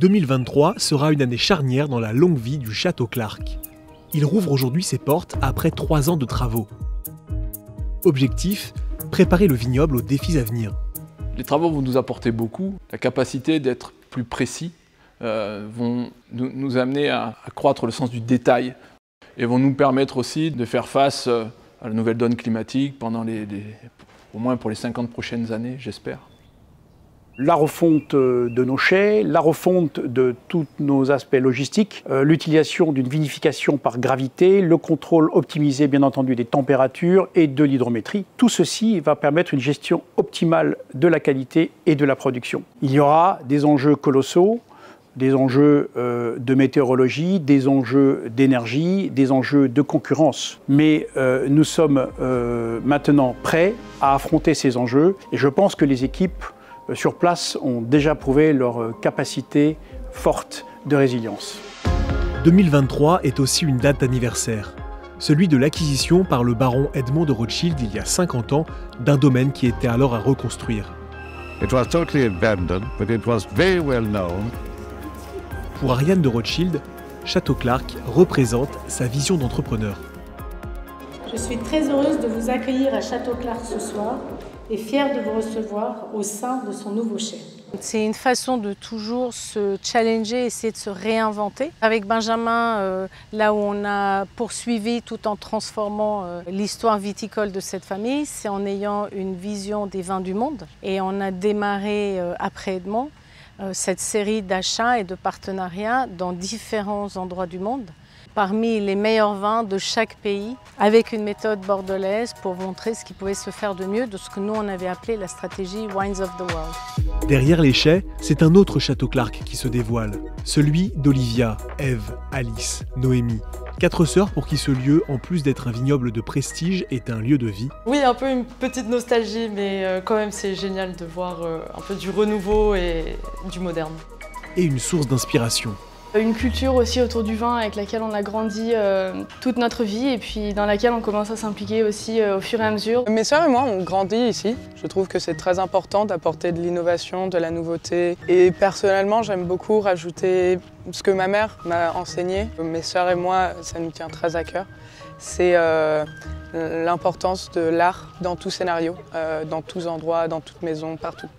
2023 sera une année charnière dans la longue vie du Château Clark. Il rouvre aujourd'hui ses portes après 3 ans de travaux. Objectif, préparer le vignoble aux défis à venir. Les travaux vont nous apporter beaucoup. La capacité d'être plus précis vont nous amener à accroître le sens du détail et vont nous permettre aussi de faire face à la nouvelle donne climatique pendant au moins pour les 50 prochaines années, j'espère. La refonte de nos chais, la refonte de tous nos aspects logistiques, l'utilisation d'une vinification par gravité, le contrôle optimisé bien entendu des températures et de l'hydrométrie. Tout ceci va permettre une gestion optimale de la qualité et de la production. Il y aura des enjeux colossaux, des enjeux de météorologie, des enjeux d'énergie, des enjeux de concurrence. Mais nous sommes maintenant prêts à affronter ces enjeux et je pense que les équipes sur place ont déjà prouvé leur capacité forte de résilience. 2023 est aussi une date d'anniversaire, celui de l'acquisition par le baron Edmond de Rothschild il y a 50 ans d'un domaine qui était alors à reconstruire. It was totally abandoned, but it was very well known. Pour Ariane de Rothschild, Château Clark représente sa vision d'entrepreneur. Je suis très heureuse de vous accueillir à Château Clark ce soir et fière de vous recevoir au sein de son nouveau chai. C'est une façon de toujours se challenger, essayer de se réinventer. Avec Benjamin, là où on a poursuivi tout en transformant l'histoire viticole de cette famille, c'est en ayant une vision des vins du monde. Et on a démarré après Edmond cette série d'achats et de partenariats dans différents endroits du monde, parmi les meilleurs vins de chaque pays, avec une méthode bordelaise pour montrer ce qui pouvait se faire de mieux de ce que nous on avait appelé la stratégie Wines of the World. Derrière les chais, c'est un autre Château Clark qui se dévoile, celui d'Olivia, Ève, Alice, Noémie. 4 sœurs pour qui ce lieu, en plus d'être un vignoble de prestige, est un lieu de vie. Oui, un peu une petite nostalgie, mais quand même c'est génial de voir un peu du renouveau et du moderne. Et une source d'inspiration. Une culture aussi autour du vin avec laquelle on a grandi toute notre vie et puis dans laquelle on commence à s'impliquer aussi au fur et à mesure. Mes sœurs et moi, on grandit ici. Je trouve que c'est très important d'apporter de l'innovation, de la nouveauté. Et personnellement, j'aime beaucoup rajouter ce que ma mère m'a enseigné. Mes sœurs et moi, ça nous tient très à cœur. C'est l'importance de l'art dans tout scénario, dans tous endroits, dans toute maison, partout.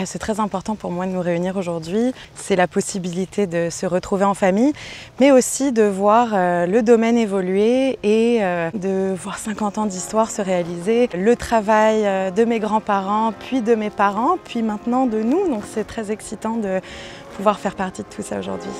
C'est très important pour moi de nous réunir aujourd'hui. C'est la possibilité de se retrouver en famille, mais aussi de voir le domaine évoluer et de voir 50 ans d'histoire se réaliser. Le travail de mes grands-parents, puis de mes parents, puis maintenant de nous. Donc c'est très excitant de pouvoir faire partie de tout ça aujourd'hui.